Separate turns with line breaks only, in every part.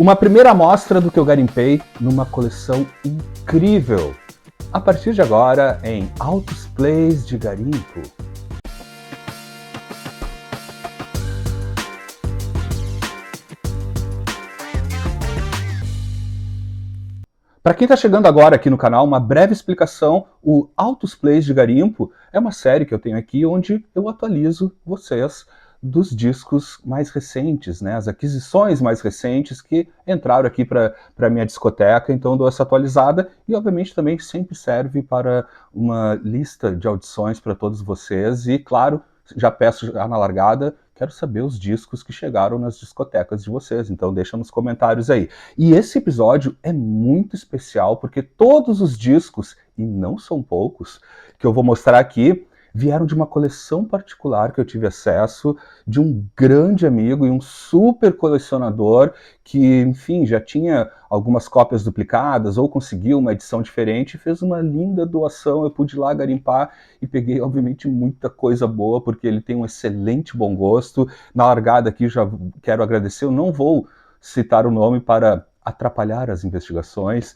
Uma primeira amostra do que eu garimpei numa coleção incrível. A partir de agora, em Altos Plays de Garimpo. Para quem está chegando agora aqui no canal, uma breve explicação. O Altos Plays de Garimpo é uma série que eu tenho aqui onde eu atualizo vocês dos discos mais recentes, né? As aquisições mais recentes que entraram aqui para a minha discoteca, então eu dou essa atualizada e obviamente também sempre serve para uma lista de audições para todos vocês e claro, já peço já na largada, quero saber os discos que chegaram nas discotecas de vocês, então deixa nos comentários aí. E esse episódio é muito especial porque todos os discos, e não são poucos, que eu vou mostrar aqui, vieram de uma coleção particular que eu tive acesso, de um grande amigo e um super colecionador que, enfim, já tinha algumas cópias duplicadas ou conseguiu uma edição diferente e fez uma linda doação. Eu pude ir lá garimpar e peguei, obviamente, muita coisa boa, porque ele tem um excelente bom gosto. Na largada aqui já quero agradecer, eu não vou citar o nome para atrapalhar as investigações,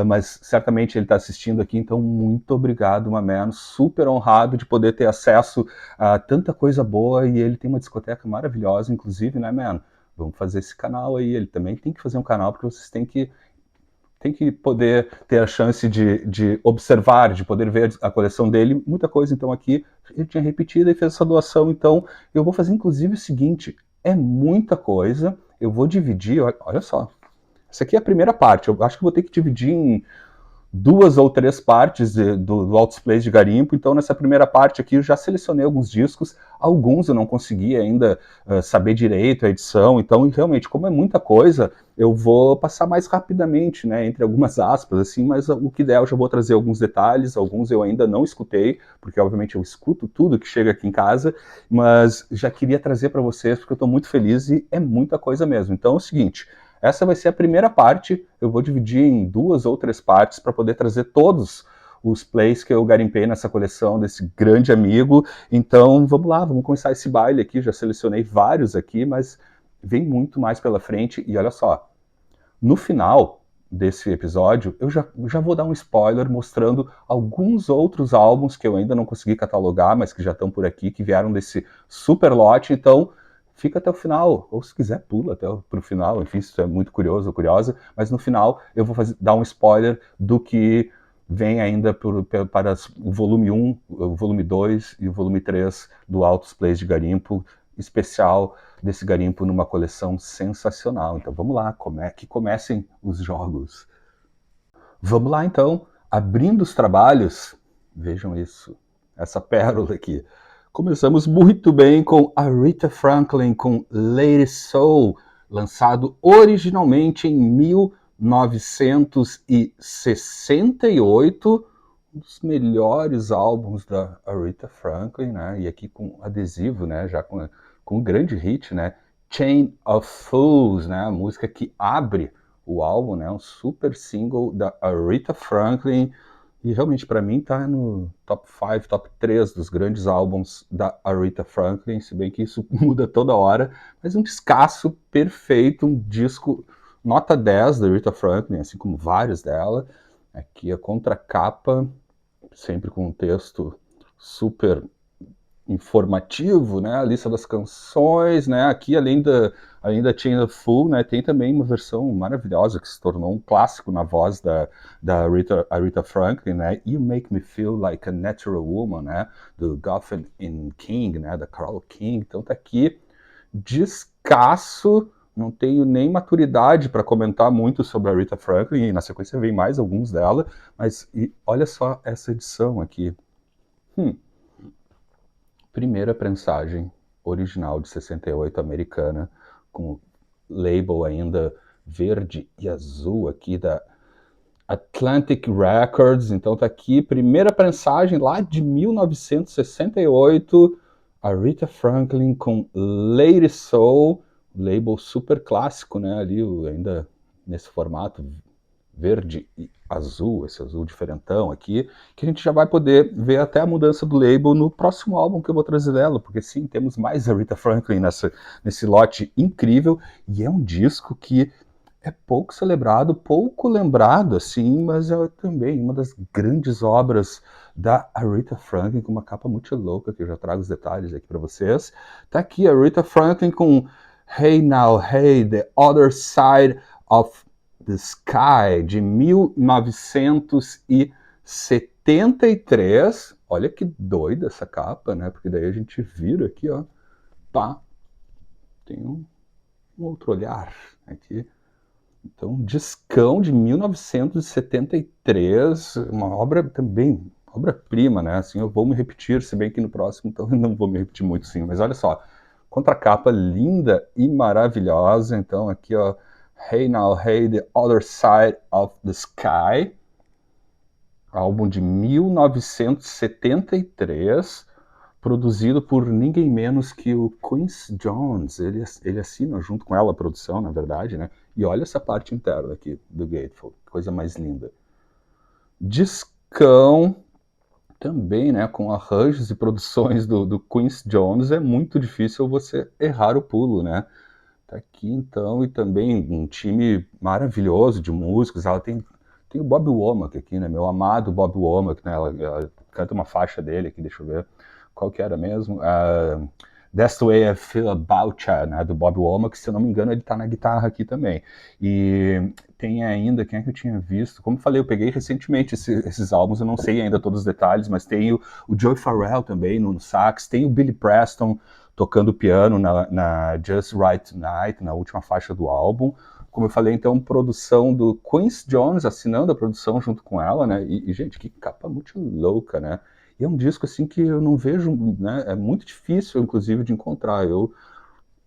mas certamente ele está assistindo aqui, então muito obrigado, Mameno, super honrado de poder ter acesso a tanta coisa boa, e ele tem uma discoteca maravilhosa, inclusive, né, Mano? Vamos fazer esse canal aí, ele também tem que fazer um canal, porque vocês têm que poder ter a chance de observar, de poder ver a coleção dele, muita coisa, então aqui ele tinha repetido e fez essa doação, então eu vou fazer inclusive o seguinte, é muita coisa, eu vou dividir, olha só, essa aqui é a primeira parte, eu acho que vou ter que dividir em 2 ou 3 partes do Altos Plays de Garimpo, então nessa primeira parte aqui eu já selecionei alguns discos, alguns eu não consegui ainda saber direito a edição, então realmente, como é muita coisa, eu vou passar mais rapidamente, né, entre algumas aspas, assim, mas o que der eu já vou trazer alguns detalhes, alguns eu ainda não escutei, porque obviamente eu escuto tudo que chega aqui em casa, mas já queria trazer para vocês, porque eu estou muito feliz e é muita coisa mesmo. Então é o seguinte, essa vai ser a primeira parte, eu vou dividir em 2 ou 3 partes para poder trazer todos os plays que eu garimpei nessa coleção desse grande amigo. Então vamos lá, vamos começar esse baile aqui, já selecionei vários aqui, mas vem muito mais pela frente. E olha só, no final desse episódio, eu já vou dar um spoiler mostrando alguns outros álbuns que eu ainda não consegui catalogar, mas que já estão por aqui, que vieram desse super lote, então fica até o final, ou se quiser pula até pro final, enfim, se você é muito curioso ou curiosa, mas no final eu vou dar um spoiler do que vem ainda para o volume 1, o volume 2 e o volume 3 do Altos Plays de Garimpo, especial desse garimpo numa coleção sensacional. Então vamos lá, que comecem os jogos. Vamos lá então, abrindo os trabalhos, vejam isso, essa pérola aqui. Começamos muito bem com Aretha Franklin, com Lady Soul, lançado originalmente em 1968, um dos melhores álbuns da Aretha Franklin, né? E aqui com adesivo, né? Já com o grande hit, né? Chain of Fools, né? A música que abre o álbum, né? Um super single da Aretha Franklin. E realmente, para mim, tá no top 5, top 3 dos grandes álbuns da Aretha Franklin, se bem que isso muda toda hora, mas um descasso perfeito, um disco nota 10 da Aretha Franklin, assim como vários dela. Aqui a contracapa, sempre com um texto super informativo, né, a lista das canções, né, aqui além da Chain of Fool, né, tem também uma versão maravilhosa que se tornou um clássico na voz da Aretha Franklin, né, You Make Me Feel Like a Natural Woman, né, do Goffin and King, né, da Carole King. Então tá aqui, descasso, não tenho nem maturidade para comentar muito sobre a Aretha Franklin, e na sequência vem mais alguns dela, mas olha só essa edição aqui. Primeira prensagem original de 68 americana, com label ainda verde e azul aqui da Atlantic Records. Então tá aqui, primeira prensagem lá de 1968, Aretha Franklin com Lady Soul, label super clássico, né, ali ainda nesse formato verde e azul, esse azul diferentão aqui, que a gente já vai poder ver até a mudança do label no próximo álbum que eu vou trazer dela, porque sim, temos mais Aretha Franklin nesse lote incrível, e é um disco que é pouco celebrado, pouco lembrado, assim, mas é também uma das grandes obras da Aretha Franklin, com uma capa muito louca, que eu já trago os detalhes aqui para vocês. Tá aqui a Aretha Franklin com Hey Now, Hey, The Other Side of the Sky, de 1973. Olha que doida essa capa, né? Porque daí a gente vira aqui, ó, pá, tem um outro olhar aqui. Então, discão de 1973, uma obra também, obra-prima, né? Assim, eu vou me repetir, se bem que no próximo então eu não vou me repetir muito, sim. Mas olha só, contracapa linda e maravilhosa. Então, aqui, ó, Hey Now, Hey, The Other Side of the Sky, álbum de 1973, produzido por ninguém menos que o Quincy Jones. Ele assina junto com ela a produção, na verdade, né? E olha essa parte interna aqui do Gatefold, coisa mais linda. Discão também, né? Com arranjos e produções do Quincy Jones, é muito difícil você errar o pulo, né? Tá aqui então, e também um time maravilhoso de músicos. Ela tem o Bob Womack aqui, né? Meu amado Bob Womack, né? Ela canta uma faixa dele aqui, deixa eu ver qual que era mesmo. That's the Way I Feel About You, né? Do Bob Womack, se eu não me engano, ele tá na guitarra aqui também. E tem ainda, quem é que eu tinha visto? Como eu falei, eu peguei recentemente esses álbuns, eu não sei ainda todos os detalhes, mas tem o Joey Farrell também no sax, tem o Billy Preston tocando piano na Just Right Tonight, na última faixa do álbum. Como eu falei, então, produção do Quincy Jones, assinando a produção junto com ela, né? E gente, que capa muito louca, né? E é um disco, assim, que eu não vejo, né? É muito difícil, inclusive, de encontrar. Eu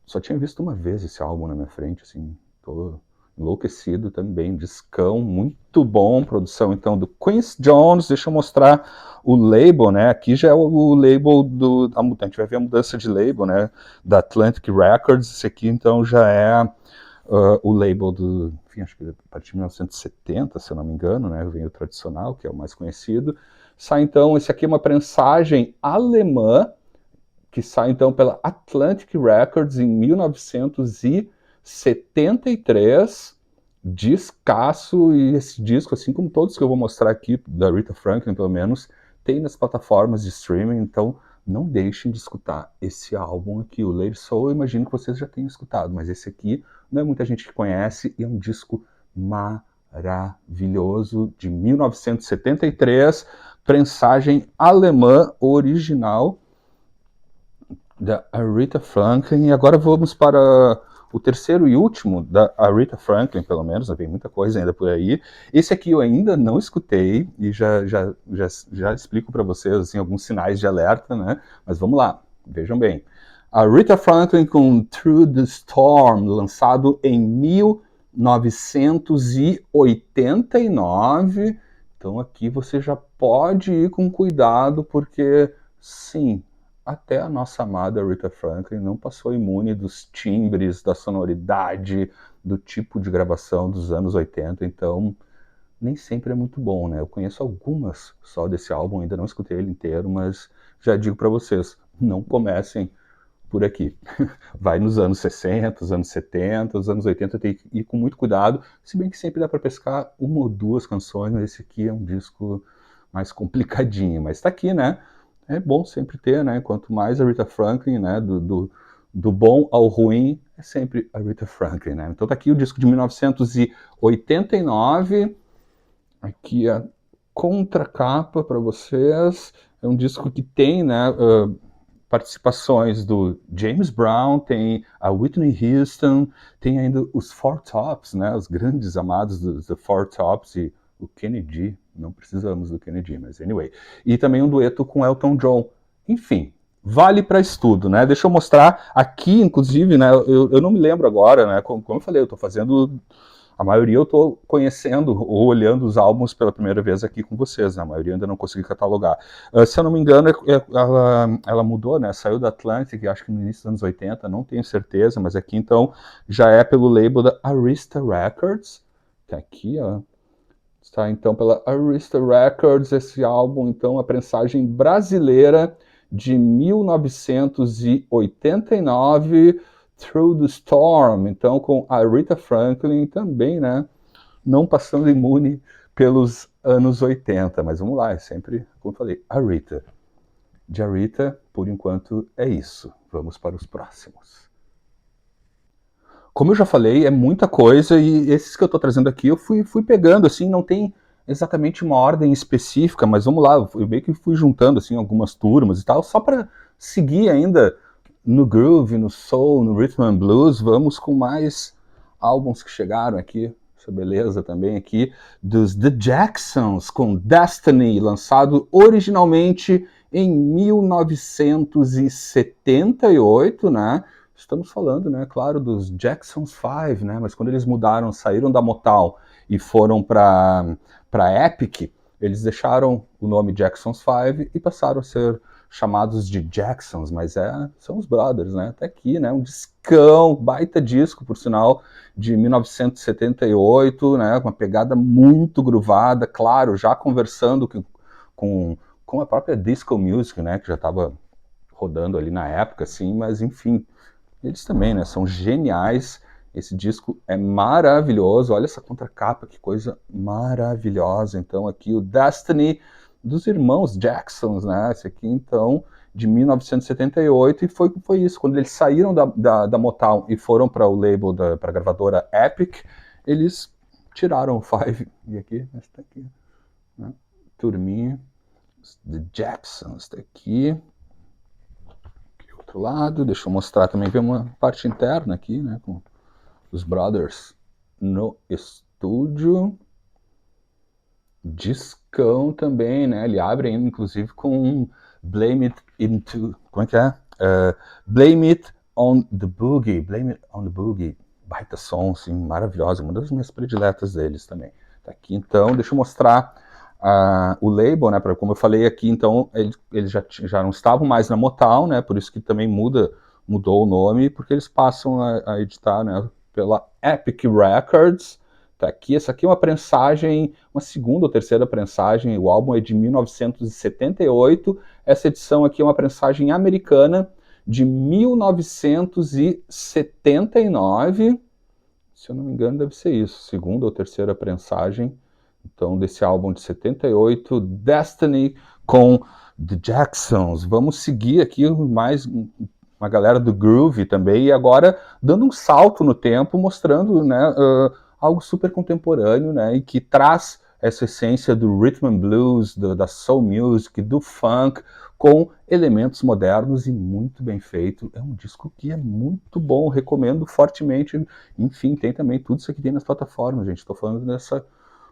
só tinha visto uma vez esse álbum na minha frente, assim, tô enlouquecido também. Discão, muito bom, produção, então, do Quincy Jones. Deixa eu mostrar o label, né? Aqui já é o label a gente vai ver a mudança de label, né? Da Atlantic Records. Esse aqui, então, já é o label enfim, acho que a partir de 1970, se eu não me engano, né? Vem o tradicional, que é o mais conhecido. Sai, então, esse aqui é uma prensagem alemã, que sai, então, pela Atlantic Records em 1973. Discaço, e esse disco, assim como todos que eu vou mostrar aqui, da Aretha Franklin, pelo menos, tem nas plataformas de streaming, então não deixem de escutar esse álbum aqui. O Lady Soul, eu imagino que vocês já tenham escutado, mas esse aqui não é muita gente que conhece, e é um disco maravilhoso, de 1973, prensagem alemã original da Aretha Franklin. E agora vamos para o terceiro e último da Aretha Franklin, pelo menos, vem muita coisa ainda por aí. Esse aqui eu ainda não escutei e já explico para vocês assim, alguns sinais de alerta, né? Mas vamos lá, vejam bem. Aretha Franklin com Through the Storm, lançado em 1989. Então aqui você já pode ir com cuidado, porque sim, até a nossa amada Aretha Franklin não passou imune dos timbres, da sonoridade, do tipo de gravação dos anos 80, então nem sempre é muito bom, né? Eu conheço algumas só desse álbum, ainda não escutei ele inteiro, mas já digo para vocês, não comecem por aqui. Vai nos anos 60, os anos 70, os anos 80, tem que ir com muito cuidado, se bem que sempre dá para pescar uma ou duas canções, mas esse aqui é um disco mais complicadinho, mas tá aqui, né? É bom sempre ter, né? Quanto mais a Aretha Franklin, né? Do bom ao ruim, é sempre a Aretha Franklin, né? Então tá aqui o disco de 1989. Aqui a contracapa para vocês. É um disco que tem, né? Participações do James Brown, tem a Whitney Houston, tem ainda os Four Tops, né? Os grandes amados dos Four Tops e o Kennedy, não precisamos do Kennedy, mas anyway. E também um dueto com Elton John. Enfim, vale para estudo, né? Deixa eu mostrar aqui, inclusive, né? Eu não me lembro agora, né? Como eu falei, eu estou fazendo... A maioria eu estou conhecendo ou olhando os álbuns pela primeira vez aqui com vocês, né? A maioria ainda não consegui catalogar. Se eu não me engano, ela mudou, né? Saiu da Atlantic, acho que no início dos anos 80, não tenho certeza, mas aqui então já é pelo label da Arista Records, que aqui, ó, está então pela Arista Records, esse álbum, então, a prensagem brasileira de 1989, Through the Storm, então com a Aretha Franklin também, né, não passando imune pelos anos 80, mas vamos lá, é sempre, como eu falei, Aretha. De Aretha, por enquanto, é isso. Vamos para os próximos. Como eu já falei, é muita coisa e esses que eu tô trazendo aqui eu fui pegando, assim, não tem exatamente uma ordem específica, mas vamos lá, eu meio que fui juntando, assim, algumas turmas e tal, só para seguir ainda no groove, no soul, no rhythm and blues. Vamos com mais álbuns que chegaram aqui, essa beleza também aqui, dos The Jacksons, com Destiny, lançado originalmente em 1978, né? Estamos falando, né, claro, dos Jacksons 5, né, mas quando eles mudaram, saíram da Motown e foram para Epic, eles deixaram o nome Jacksons 5 e passaram a ser chamados de Jacksons, mas são os brothers, né, até aqui, né, um discão, baita disco, por sinal, de 1978, né, com uma pegada muito groovada, claro, já conversando com a própria disco music, né, que já estava rodando ali na época, assim, mas enfim, eles também, né, são geniais. Esse disco é maravilhoso. Olha essa contracapa, que coisa maravilhosa. Então aqui o Destiny dos irmãos Jacksons, né? Esse aqui então de 1978 e foi isso. Quando eles saíram da Motown e foram para o label para a gravadora Epic, eles tiraram o Five e aqui, está aqui, né? Turminha, The Jacksons, está aqui. Outro lado, deixa eu mostrar também, ver uma parte interna aqui, né, com os brothers no estúdio. Discão também, né, ele abre ainda, inclusive, com Blame It Into, como é que é? Blame It on the Boogie, Blame It on the Boogie, baita som, assim, maravilhosa, uma das minhas prediletas deles também. Tá aqui, então, deixa eu mostrar o label, né, como eu falei aqui, então, eles já não estavam mais na Motown, né, por isso que também mudou o nome, porque eles passam a editar, né, pela Epic Records. Tá aqui, essa aqui é uma prensagem, uma segunda ou terceira prensagem, o álbum é de 1978, essa edição aqui é uma prensagem americana de 1979, se eu não me engano deve ser isso, segunda ou terceira prensagem, então desse álbum de 78, Destiny com The Jacksons. Vamos seguir aqui mais uma galera do groove também, e agora dando um salto no tempo, mostrando, né, algo super contemporâneo, né, e que traz essa essência do rhythm and blues, da soul music, do funk, com elementos modernos e muito bem feito. É um disco que é muito bom, recomendo fortemente. Enfim, tem também tudo isso que tem nas plataformas, gente. Estou falando dessa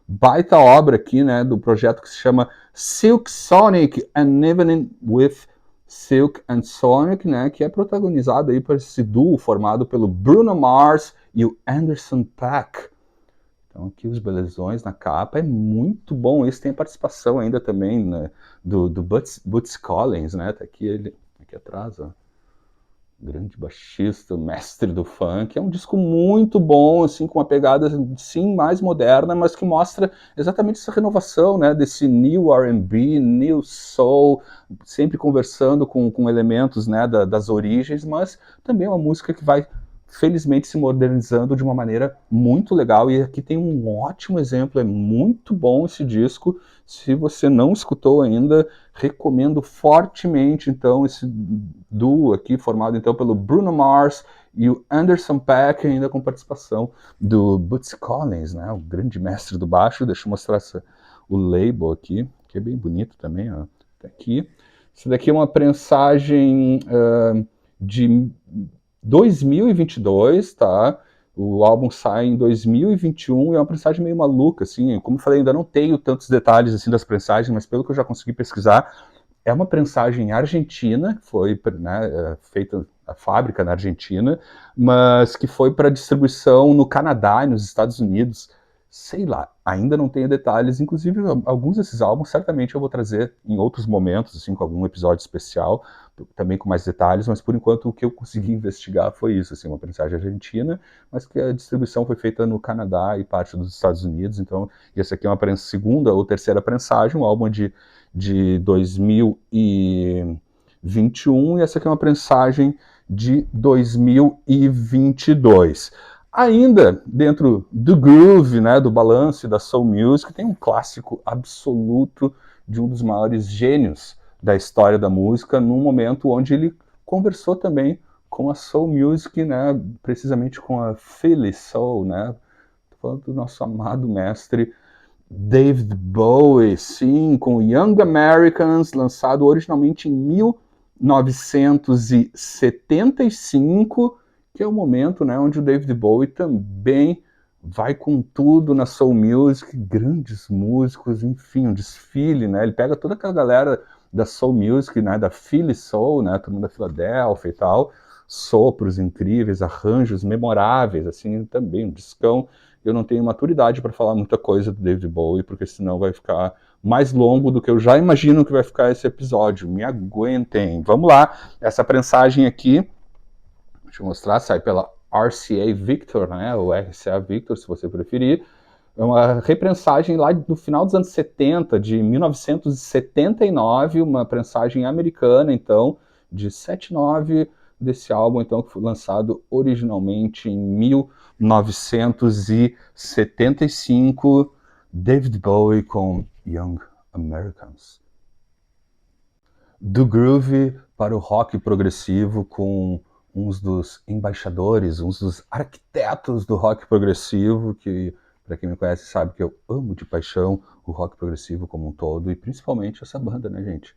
baita obra aqui, né, do projeto que se chama Silk Sonic and Evening with Silk and Sonic, né, que é protagonizado aí por esse duo formado pelo Bruno Mars e o Anderson .Paak. Então aqui os belezões na capa, é muito bom. Esse tem a participação ainda também, né, do Boots Collins, né, tá aqui ele, aqui atrás, ó. Grande baixista, mestre do funk. É um disco muito bom, assim, com uma pegada, sim, mais moderna, mas que mostra exatamente essa renovação, né, desse new R&B, new soul, sempre conversando com elementos, né, das origens, mas também é uma música que vai, felizmente, se modernizando de uma maneira muito legal. E aqui tem um ótimo exemplo, é muito bom esse disco. Se você não escutou ainda, recomendo fortemente, então, esse duo aqui, formado então pelo Bruno Mars e o Anderson .Paak, ainda com participação do Boots Collins, né, o grande mestre do baixo. Deixa eu mostrar o label aqui, que é bem bonito também, ó. Tá aqui. Isso daqui é uma prensagem de 2022, tá? O álbum sai em 2021 e é uma prensagem meio maluca, assim. Como eu falei, ainda não tenho tantos detalhes assim das prensagens, mas pelo que eu já consegui pesquisar, é uma prensagem argentina, que foi, né, feita a fábrica na Argentina, mas que foi para distribuição no Canadá e nos Estados Unidos. Sei lá, ainda não tenho detalhes. Inclusive, alguns desses álbuns certamente eu vou trazer em outros momentos, assim, com algum episódio especial, também com mais detalhes, mas por enquanto o que eu consegui investigar foi isso, assim, uma prensagem argentina, mas que a distribuição foi feita no Canadá e parte dos Estados Unidos. Então, essa aqui é uma segunda ou terceira prensagem, um álbum de 2021, e essa aqui é uma prensagem de 2022. Ainda dentro do groove, né, do balanço da soul music, tem um clássico absoluto de um dos maiores gênios da história da música, num momento onde ele conversou também com a soul music, né, precisamente com a Philly Soul, né, tô falando do nosso amado mestre David Bowie, sim, com Young Americans, lançado originalmente em 1975, que é o momento, né, onde o David Bowie também vai com tudo na soul music, grandes músicos, enfim, um desfile, né, ele pega toda aquela galera da soul music, né, da Philly Soul, né, todo mundo da Filadélfia e tal, sopros incríveis, arranjos memoráveis, assim, também um discão. Eu não tenho maturidade para falar muita coisa do David Bowie, porque senão vai ficar mais longo do que eu já imagino que vai ficar esse episódio. Me aguentem. Vamos lá, essa prensagem aqui, deixa eu mostrar, sai pela RCA Victor, né, ou RCA Victor, se você preferir. É uma reprensagem lá do final dos anos 70, de 1979, uma prensagem americana, então, de 7/9 desse álbum, então, que foi lançado originalmente em 1975, David Bowie com Young Americans. Do groove para o rock progressivo com uns dos embaixadores, uns dos arquitetos do rock progressivo, que, para quem me conhece, sabe que eu amo de paixão o rock progressivo como um todo, e principalmente essa banda, né, gente?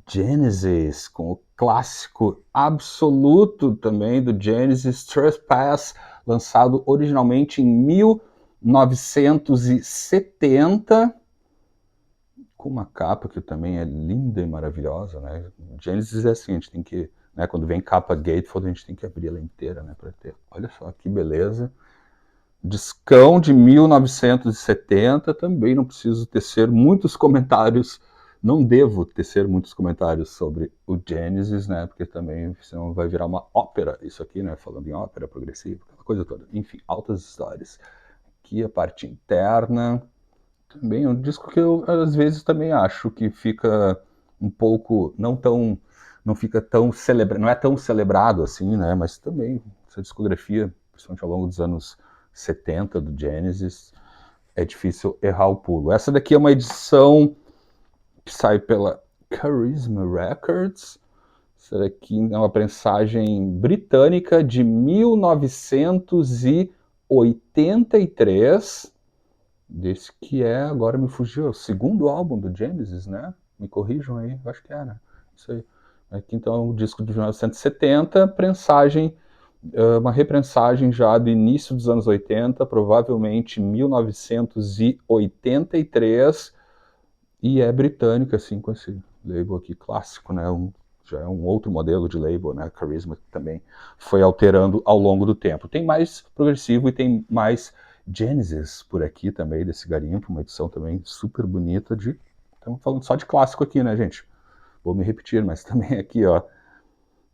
Genesis, com o clássico absoluto também do Genesis, Trespass, lançado originalmente em 1970, com uma capa que também é linda e maravilhosa, né? Genesis é assim, a gente tem que, né, quando vem capa Gatefold, a gente tem que abrir ela inteira, né, para ter. Olha só que beleza. Discão de 1970, também não preciso tecer muitos comentários, não devo tecer muitos comentários sobre o Genesis, né, porque também senão vai virar uma ópera, isso aqui, né, falando em ópera progressiva, aquela coisa toda. Enfim, altas histórias. Aqui a parte interna, também é um disco que eu às vezes também acho que fica um pouco não fica tão não é tão celebrado assim, né? Mas também essa discografia, principalmente ao longo dos anos 70 do Genesis, é difícil errar o pulo. Essa daqui é uma edição que sai pela Charisma Records. Essa daqui é uma prensagem britânica de 1983. Desse que é, agora me fugiu, o segundo álbum do Genesis, né? Me corrijam aí, eu acho que era. Isso aí. Aqui então é um disco de 1970, prensagem, uma reprensagem já do início dos anos 80, provavelmente 1983, e é britânica, assim, com esse label aqui clássico, né? Já é um outro modelo de label, né? Charisma também foi alterando ao longo do tempo. Tem mais progressivo e tem mais Genesis por aqui também, desse garimpo, uma edição também super bonita de... Estamos falando só de clássico aqui, né, gente? Vou me repetir, mas também aqui, ó.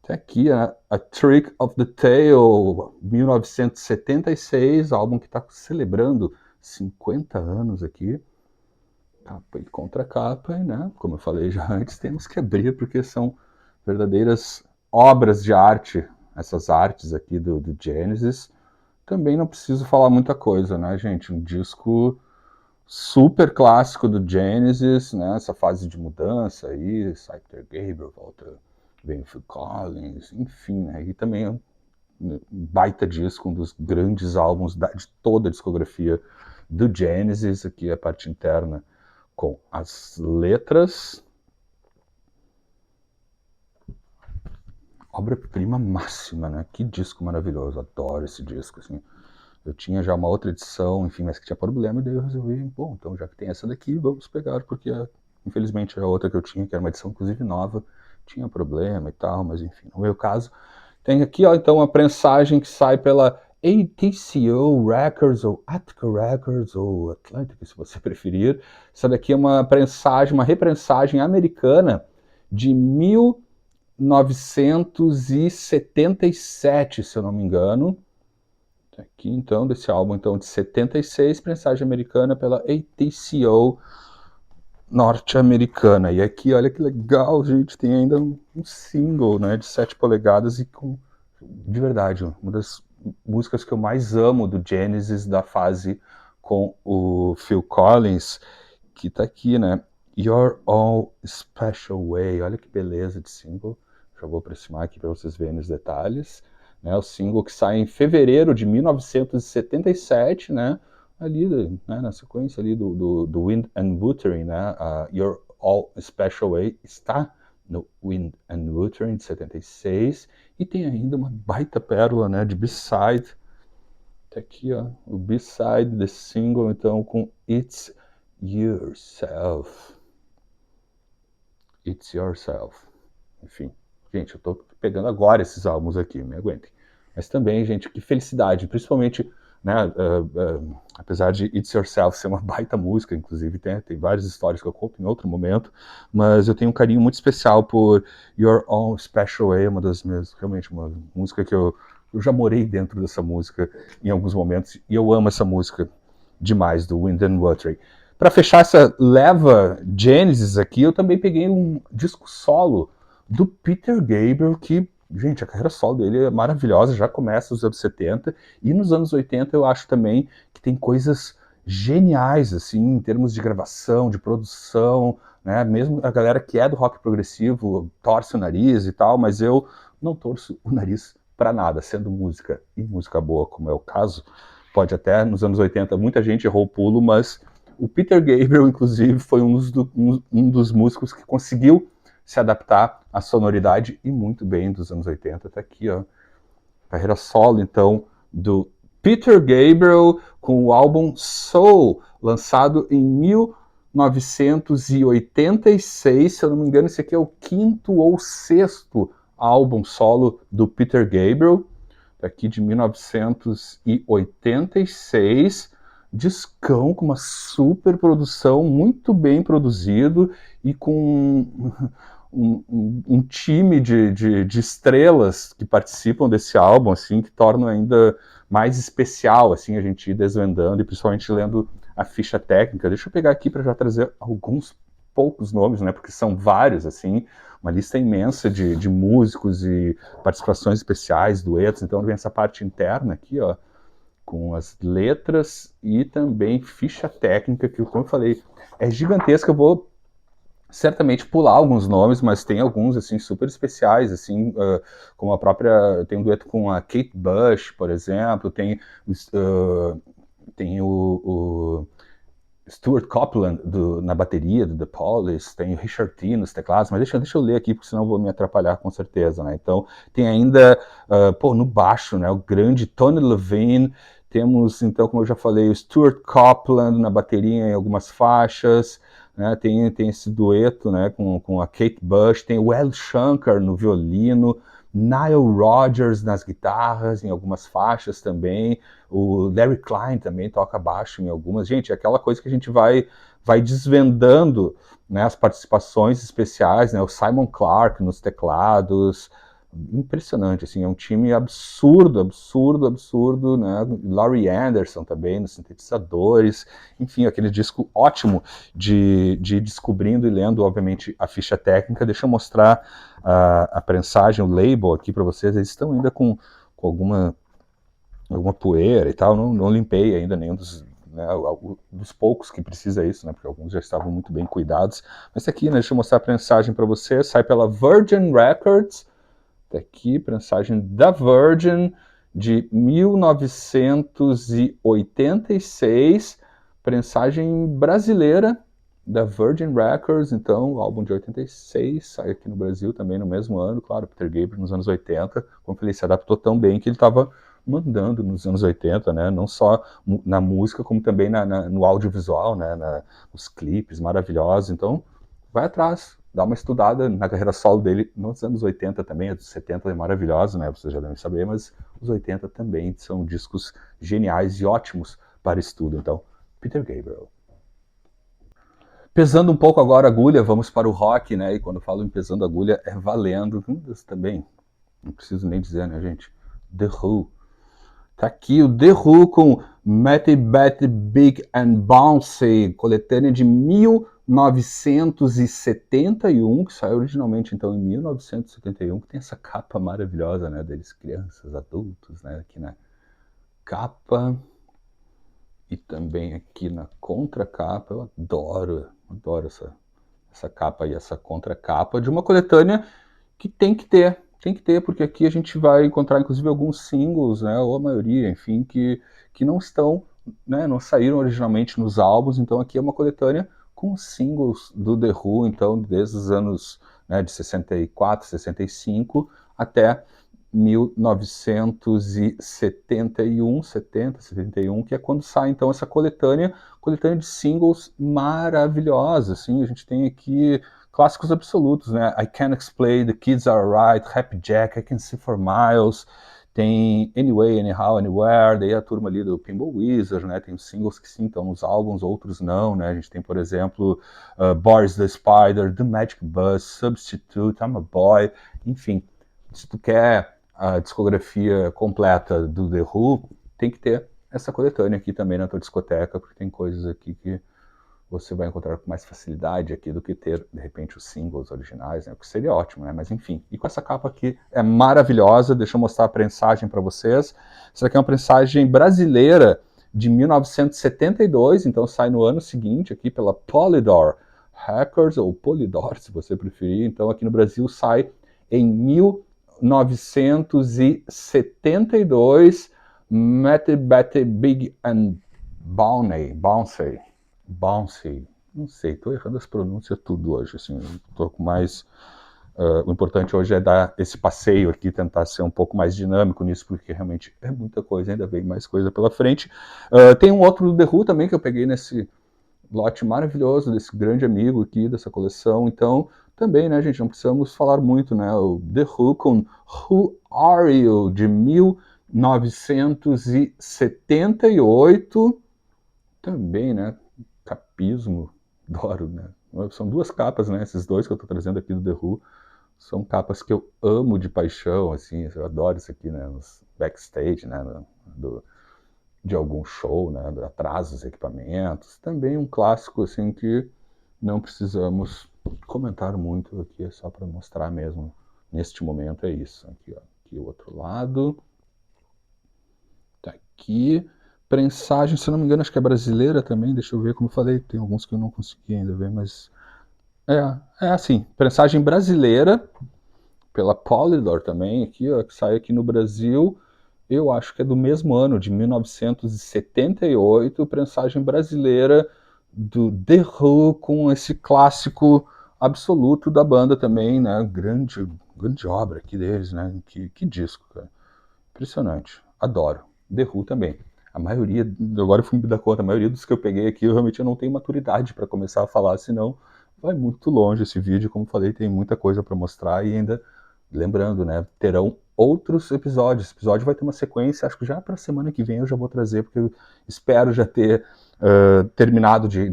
Tem aqui a Trick of the Tail, 1976, álbum que está celebrando 50 anos aqui. Capa e contracapa, né? Como eu falei já antes, temos que abrir porque são verdadeiras obras de arte, essas artes aqui do Genesis. Também não preciso falar muita coisa, né, gente? Um disco super clássico do Genesis, né? Essa fase de mudança aí, sai Peter Gabriel, volta, vem Phil Collins, enfim, né? E também é um baita disco, um dos grandes álbuns de toda a discografia do Genesis, aqui a parte interna com as letras. Obra-prima máxima, né? Que disco maravilhoso, adoro esse disco, assim. Eu tinha já uma outra edição, enfim, mas que tinha problema, e daí eu resolvi, bom, então já que tem essa daqui, vamos pegar, porque infelizmente a outra que eu tinha, que era uma edição inclusive nova, tinha problema e tal, mas enfim, no meu caso, tem aqui, ó, então, a prensagem que sai pela ATCO Records, ou Attica Records, ou Atlantic, se você preferir. Essa daqui é uma prensagem, uma reprensagem americana de 1977, se eu não me engano. Aqui, então, desse álbum então, de 76, prensagem americana pela ATCO. norte-americana. E aqui, olha que legal, gente, tem ainda um single, né, de 7 polegadas e com, de verdade, uma das músicas que eu mais amo do Genesis, da fase com o Phil Collins, que tá aqui, né, You're All Special Way, olha que beleza de single, já vou aproximar aqui para vocês verem os detalhes, né, o single que sai em fevereiro de 1977, né, ali, né, na sequência ali do Wind and Wuthering, né, You're All Special Way está no Wind and Wuthering de 76, e tem ainda uma baita pérola, né, de B-side, tá aqui, ó, o B-side desse single, então, com It's Yourself. It's Yourself. Enfim, gente, eu tô pegando agora esses álbuns aqui, me aguentem. Mas também, gente, que felicidade, principalmente, né, apesar de It's Yourself ser uma baita música, inclusive tem várias histórias que eu conto em outro momento, mas eu tenho um carinho muito especial por Your Own Special Way, uma das minhas, realmente, uma música que eu já morei dentro dessa música em alguns momentos, e eu amo essa música demais, do Wind and Water. Para fechar essa leva Genesis aqui, eu também peguei um disco solo do Peter Gabriel, que, gente, a carreira solo dele é maravilhosa, já começa nos anos 70, e nos anos 80 eu acho também que tem coisas geniais, assim, em termos de gravação, de produção, né, mesmo a galera que é do rock progressivo torce o nariz e tal, mas eu não torço o nariz para nada, sendo música, e música boa, como é o caso, pode até, nos anos 80, muita gente errou o pulo, mas o Peter Gabriel, inclusive, foi um dos músicos que conseguiu se adaptar à sonoridade e muito bem dos anos 80. Tá aqui, ó, carreira solo, então, do Peter Gabriel com o álbum Soul, lançado em 1986. Se eu não me engano, esse aqui é o 5º ou 6º álbum solo do Peter Gabriel, aqui de 1986. Discão com uma super produção, muito bem produzido e com um time de estrelas que participam desse álbum, assim, que tornam ainda mais especial, assim, a gente ir desvendando e principalmente lendo a ficha técnica. Deixa eu pegar aqui para já trazer alguns poucos nomes, né, porque são vários, assim, uma lista imensa de músicos e participações especiais, duetos, então vem essa parte interna aqui, ó, com as letras e também ficha técnica, que, como eu falei, é gigantesca. Eu vou certamente pular alguns nomes, mas tem alguns, assim, super especiais, assim, como a própria, tem um dueto com a Kate Bush, por exemplo, tem o Stuart Copeland na bateria do The Police, tem o Richard T nos teclados, mas deixa eu ler aqui, porque senão eu vou me atrapalhar com certeza, né? Então, tem ainda, no baixo, né, o grande Tony Levine, temos, então, como eu já falei, o Stuart Copeland na bateria em algumas faixas, né, tem esse dueto, né, com a Kate Bush, tem o Al Shankar no violino, Nile Rodgers nas guitarras, em algumas faixas também, o Larry Klein também toca baixo em algumas. Gente, é aquela coisa que a gente vai desvendando, né, as participações especiais, né, o Simon Clarke nos teclados, impressionante, assim, é um time absurdo, né, Laurie Anderson também nos sintetizadores, enfim, aquele disco ótimo de descobrindo e lendo, obviamente, a ficha técnica. Deixa eu mostrar a prensagem, o label aqui para vocês. Eles estão ainda com alguma poeira e tal, não limpei ainda nenhum dos poucos que precisa isso, né, porque alguns já estavam muito bem cuidados. Mas aqui, né, deixa eu mostrar a prensagem para vocês, sai pela Virgin Records, tá aqui, prensagem da Virgin, de 1986, prensagem brasileira da Virgin Records, então, o álbum de 86, sai aqui no Brasil também no mesmo ano, claro, Peter Gabriel nos anos 80, como eu falei, se adaptou tão bem que ele estava mandando nos anos 80, né, não só na música, como também no audiovisual, né, nos clipes maravilhosos, então, vai atrás, dá uma estudada na carreira solo dele nos anos 80 também, os 70 é maravilhoso, né, vocês já devem saber, mas os 80 também são discos geniais e ótimos para estudo, então, Peter Gabriel. Pesando um pouco agora a agulha, vamos para o rock, né, e quando eu falo em pesando a agulha, é valendo, também, não preciso nem dizer, né, gente, The Who. Tá aqui o The Who com Matty Batty Big and Bouncy, coletânea de 1971, que saiu originalmente então em 1971, que tem essa capa maravilhosa, né, deles crianças, adultos, né, aqui na capa e também aqui na contracapa. Eu adoro essa capa e essa contracapa de uma coletânea que tem que ter, porque aqui a gente vai encontrar inclusive alguns singles, né, ou a maioria, enfim, que não estão, né, não saíram originalmente nos álbuns, então aqui é uma coletânea com singles do The Who, então desde os anos, né, de 64, 65 até 1971, 70, 71, que é quando sai então essa coletânea de singles maravilhosa, assim, a gente tem aqui clássicos absolutos, né? I Can't Explain, The Kids Are Right, Happy Jack, I Can See for Miles, tem Anyway, Anyhow, Anywhere, daí a turma ali do Pinball Wizard, né? Tem os singles que sim estão nos álbuns, outros não, né? A gente tem, por exemplo, Boris the Spider, The Magic Bus, Substitute, I'm a Boy, enfim. Se tu quer a discografia completa do The Who, tem que ter essa coletânea aqui também na tua discoteca, porque tem coisas aqui que você vai encontrar com mais facilidade aqui do que ter, de repente, os singles originais, né? O que seria ótimo, né? Mas enfim. E com essa capa aqui é maravilhosa. Deixa eu mostrar a prensagem para vocês. Essa aqui é uma prensagem brasileira de 1972, então sai no ano seguinte aqui pela Polydor Records, ou Polydor, se você preferir. Então aqui no Brasil sai em 1972, Matty Batty Big and Bouncy. Não sei, tô errando as pronúncias tudo hoje, assim, tô com mais... o importante hoje é dar esse passeio aqui, tentar ser um pouco mais dinâmico nisso, porque realmente é muita coisa, ainda vem mais coisa pela frente. Tem um outro do The Who também que eu peguei nesse lote maravilhoso desse grande amigo aqui, dessa coleção, então também, né, gente, não precisamos falar muito, né, o The Who com Who Are You, de 1978, também, né, capismo, adoro, né, são duas capas, né, esses dois que eu tô trazendo aqui do The Who, são capas que eu amo de paixão, assim, eu adoro isso aqui, né, nos backstage, né, de algum show, né, atrás dos equipamentos, também um clássico, assim, que não precisamos comentar muito aqui, é só para mostrar mesmo, neste momento é isso, aqui, ó, aqui o outro lado, tá aqui, prensagem, se não me engano, acho que é brasileira também, deixa eu ver, como eu falei, tem alguns que eu não consegui ainda ver, mas é assim, prensagem brasileira, pela Polydor também, aqui, ó, que sai aqui no Brasil, eu acho que é do mesmo ano, de 1978, prensagem brasileira do The Who, com esse clássico absoluto da banda também, né, grande obra aqui deles, né, que disco, cara, impressionante, adoro, The Who também. A maioria, agora eu fui me dar conta, a maioria dos que eu peguei aqui, eu realmente não tenho maturidade para começar a falar, senão vai muito longe esse vídeo, como falei, tem muita coisa para mostrar e ainda, lembrando, né, terão outros episódios. Esse episódio vai ter uma sequência, acho que já para a semana que vem eu já vou trazer, porque eu espero já ter terminado de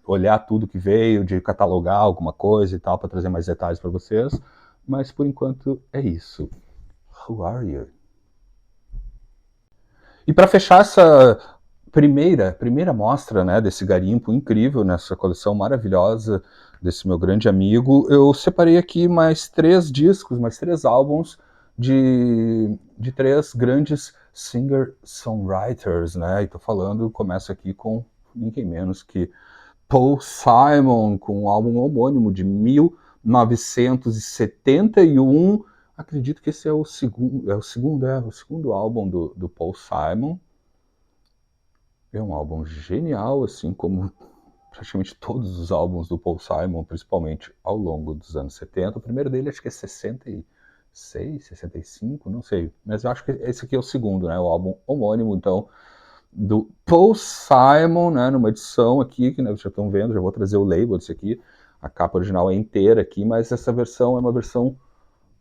olhar tudo que veio, de catalogar alguma coisa e tal, para trazer mais detalhes para vocês, mas por enquanto é isso. Who are you? E para fechar essa primeira mostra, né, desse garimpo incrível, nessa coleção maravilhosa desse meu grande amigo, eu separei aqui mais 3 discos, mais 3 álbuns de 3 grandes singer-songwriters, né, e tô falando, começo aqui com ninguém menos que Paul Simon, com um álbum homônimo de 1971, acredito que esse é o segundo álbum do Paul Simon. É um álbum genial, assim como praticamente todos os álbuns do Paul Simon, principalmente ao longo dos anos 70. O primeiro dele acho que é 66, 65, não sei. Mas eu acho que esse aqui é o segundo, né? O álbum homônimo, então, do Paul Simon, né? Numa edição aqui, que né, vocês já estão vendo, já vou trazer o label disso aqui. A capa original é inteira aqui, mas essa versão é uma versão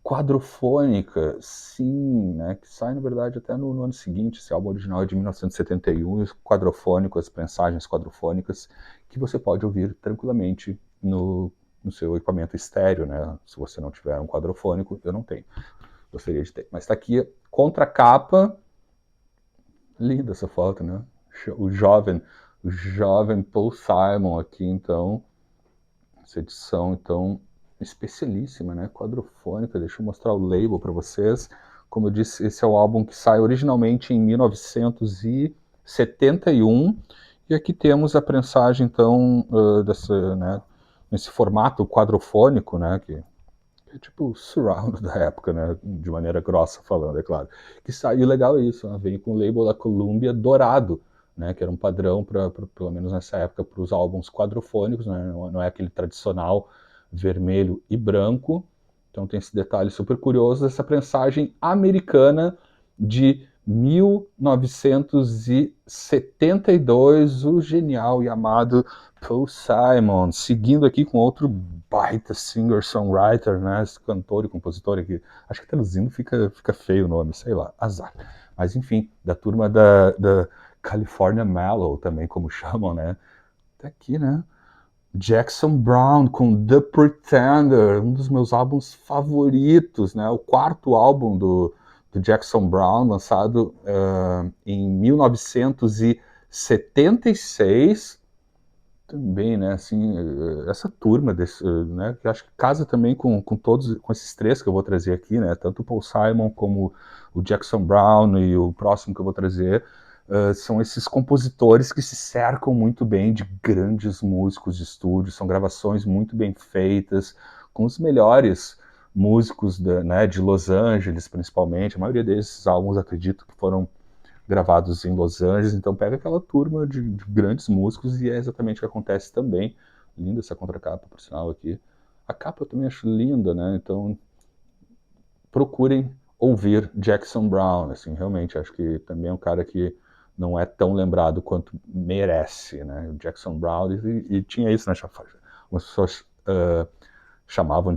quadrofônica, sim, né, que sai na verdade até no ano seguinte. Esse álbum original é de 1971, e quadrofônico, as prensagens quadrofônicas, que você pode ouvir tranquilamente no seu equipamento estéreo, né, se você não tiver um quadrofônico, eu não tenho, gostaria de ter, mas está aqui, contracapa, Linda essa foto, né? O jovem Paul Simon aqui, então, essa edição, então, especialíssima, né? Quadrofônica. Deixa eu mostrar o label para vocês. Como eu disse, esse é o álbum que sai originalmente em 1971. E aqui temos a prensagem, então, né, nesse formato quadrofônico, né? Que é tipo o surround da época, né? De maneira grossa falando, é claro. Que saiu legal isso, né? Vem com o label da Columbia dourado, né? Que era um padrão, pelo menos nessa época, para os álbuns quadrofônicos, né? Não é aquele tradicional vermelho e branco. Então tem esse detalhe super curioso dessa prensagem americana de 1972, o genial e amado Paul Simon, seguindo aqui com outro baita singer-songwriter, né, esse cantor e compositor aqui, acho que traduzindo fica feio o nome, sei lá, azar. Mas enfim, da turma da California Mellow também, como chamam, né, tá aqui, né, Jackson Browne com The Pretender, um dos meus álbuns favoritos, né? O quarto álbum do Jackson Browne, lançado em 1976. Também, né? Assim, essa turma desse, né? Que acho que casa também com todos, com esses três que eu vou trazer aqui, né? Tanto o Paul Simon como o Jackson Browne e o próximo que eu vou trazer. São esses compositores que se cercam muito bem de grandes músicos de estúdio, são gravações muito bem feitas, com os melhores músicos né, de Los Angeles, principalmente. A maioria desses álbuns, acredito, que foram gravados em Los Angeles, então pega aquela turma de grandes músicos e é exatamente o que acontece também. Linda essa contracapa, por sinal, aqui. A capa eu também acho linda, né? Então procurem ouvir Jackson Browne, assim, realmente, acho que também é um cara que não é tão lembrado quanto merece, né? O Jackson Browne, e tinha isso, né? As pessoas chamavam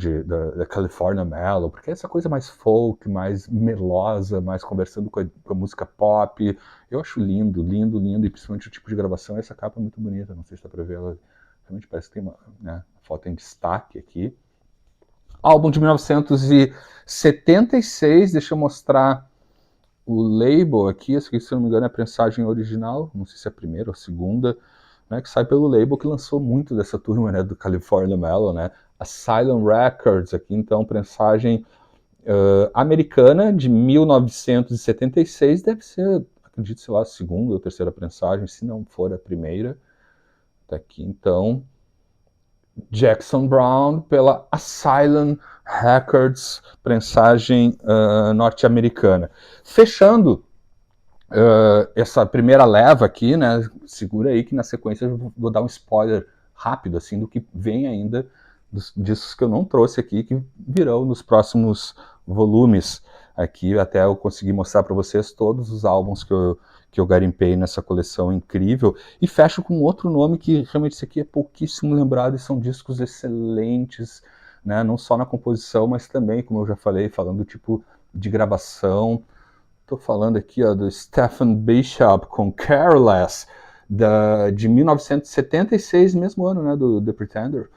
da California Mellow, porque é essa coisa mais folk, mais melosa, mais conversando com a música pop. Eu acho lindo, lindo, lindo, e principalmente o tipo de gravação. Essa capa é muito bonita, não sei se dá pra ver ela. Realmente parece que tem uma, né, foto em destaque aqui. Álbum de 1976, deixa eu mostrar o label aqui, esse aqui, se não me engano, é a prensagem original, não sei se é a primeira ou a segunda, né, que sai pelo label que lançou muito dessa turma, né, do California Mellow, né, Asylum Records, aqui então, prensagem americana de 1976, deve ser, acredito, sei lá, a segunda ou terceira prensagem, se não for a primeira, tá aqui então, Jackson Browne pela Asylum Records, prensagem norte-americana. Fechando essa primeira leva aqui, né? Segura aí que na sequência eu vou dar um spoiler rápido assim do que vem ainda dos discos que eu não trouxe aqui, que virão nos próximos volumes aqui, até eu conseguir mostrar para vocês todos os álbuns que eu garimpei nessa coleção incrível. E fecho com outro nome que realmente esse aqui é pouquíssimo lembrado e são discos excelentes, né? Não só na composição, mas também, como eu já falei, falando do tipo de gravação. Estou falando aqui do Stephen Bishop com Careless, de 1976, mesmo ano, né, do The Pretender.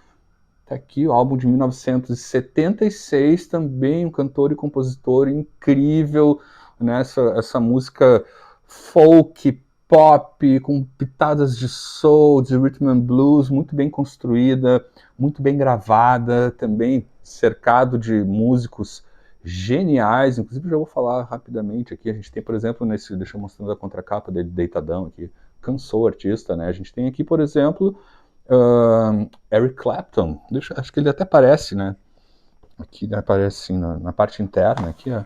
Tá aqui o álbum de 1976, também um cantor e compositor incrível, né, essa música folk, pop, com pitadas de soul, de rhythm and blues, muito bem construída, muito bem gravada, também cercado de músicos geniais, inclusive já vou falar rapidamente aqui, a gente tem, por exemplo, deixa eu mostrar a contracapa dele, deitadão aqui, cansou o artista, né, a gente tem aqui, por exemplo, Eric Clapton, acho que ele até aparece, né, aqui né, aparece assim, na parte interna, aqui, ó,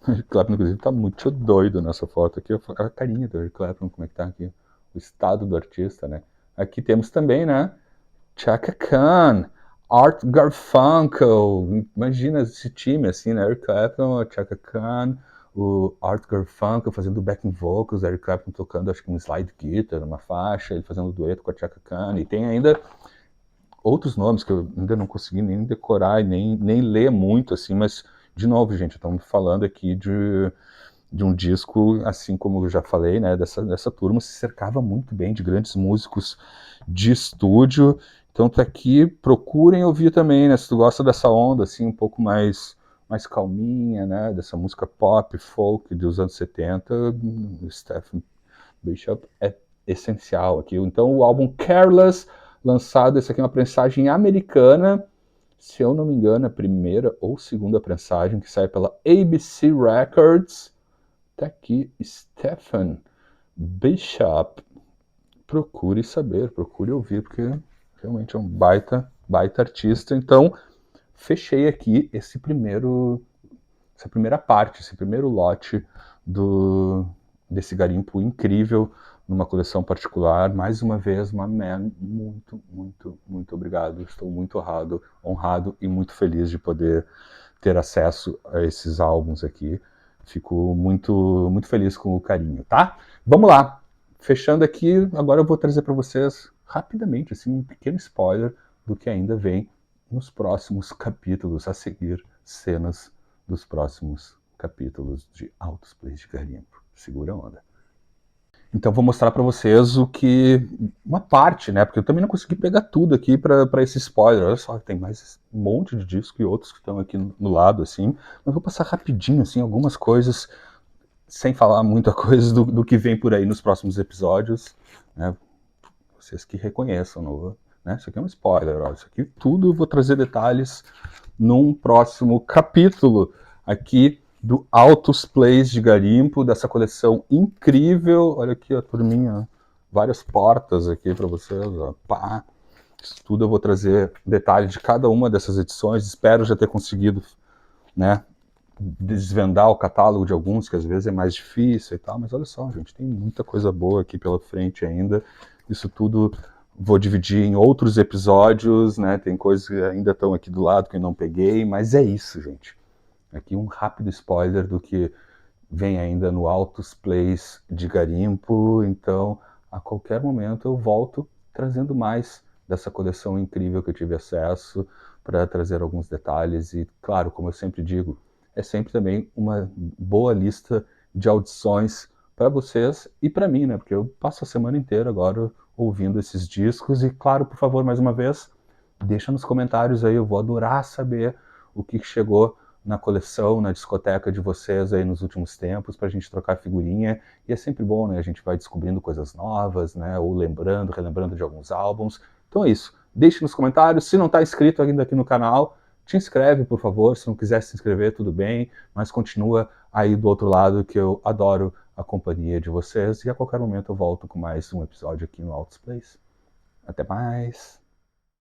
Eric Clapton, inclusive, tá muito doido nessa foto aqui, a carinha do Eric Clapton, como é que tá aqui, o estado do artista, né, aqui temos também, né, Chaka Khan, Art Garfunkel, imagina esse time assim, né? Eric Clapton, Chaka Khan, o Art Garfunkel fazendo backing vocals, Eric Clapton tocando acho que um slide guitar, uma faixa, ele fazendo dueto com a Chaka Khan, e tem ainda outros nomes que eu ainda não consegui nem decorar e nem ler muito, assim, mas, de novo, gente, estamos falando aqui de um disco, assim como eu já falei, né, dessa turma se cercava muito bem de grandes músicos de estúdio, então tá aqui, procurem ouvir também, né, se tu gosta dessa onda, assim, um pouco mais mais calminha, né, dessa música pop, folk dos anos 70, Stephen Bishop é essencial aqui. Então o álbum Careless, lançado, esse aqui é uma prensagem americana, se eu não me engano, a primeira ou segunda prensagem, que sai pela ABC Records. Tá aqui, Stephen Bishop. Procure saber, procure ouvir, porque realmente é um baita artista. Então, fechei aqui essa primeira parte, esse primeiro lote desse garimpo incrível, numa coleção particular. Mais uma vez, muito, muito, muito obrigado. Estou muito honrado e muito feliz de poder ter acesso a esses álbuns aqui. Fico muito, muito feliz com o carinho, tá? Vamos lá. Fechando aqui, agora eu vou trazer para vocês rapidamente assim, um pequeno spoiler do que ainda vem nos próximos capítulos, a seguir, cenas dos próximos capítulos de Altos Plays de Garimpo. Segura a onda. Então vou mostrar para vocês uma parte, né? Porque eu também não consegui pegar tudo aqui para esse spoiler. Olha só, tem mais um monte de disco e outros que estão aqui no lado, assim. Mas vou passar rapidinho, assim, algumas coisas, sem falar muita coisa do que vem por aí nos próximos episódios, né? Vocês que reconheçam, né? Isso aqui é um spoiler, ó. Isso aqui tudo eu vou trazer detalhes num próximo capítulo aqui do Altos Plays de Garimpo, dessa coleção incrível. Olha aqui a turminha, várias portas aqui para vocês, ó. Pá. Isso tudo eu vou trazer detalhe de cada uma dessas edições. Espero já ter conseguido, né, desvendar o catálogo de alguns, que às vezes é mais difícil e tal, mas olha só, gente, tem muita coisa boa aqui pela frente ainda. Isso tudo vou dividir em outros episódios, né? Tem coisas que ainda estão aqui do lado que eu não peguei, mas é isso, gente. Aqui um rápido spoiler do que vem ainda no Altos Plays de Garimpo. Então, a qualquer momento eu volto trazendo mais dessa coleção incrível que eu tive acesso, para trazer alguns detalhes. E, claro, como eu sempre digo, é sempre também uma boa lista de audições para vocês e para mim, né? Porque eu passo a semana inteira agora ouvindo esses discos. E, claro, por favor, mais uma vez, deixa nos comentários aí, eu vou adorar saber o que chegou na coleção, na discoteca de vocês aí nos últimos tempos, para a gente trocar figurinha. E é sempre bom, né? A gente vai descobrindo coisas novas, né? Ou relembrando de alguns álbuns. Então é isso. Deixe nos comentários. Se não está inscrito ainda aqui no canal, te inscreve, por favor. Se não quiser se inscrever, tudo bem. Mas continua aí do outro lado, que eu adoro a companhia de vocês. E a qualquer momento eu volto com mais um episódio aqui no Altos Plays. Até mais!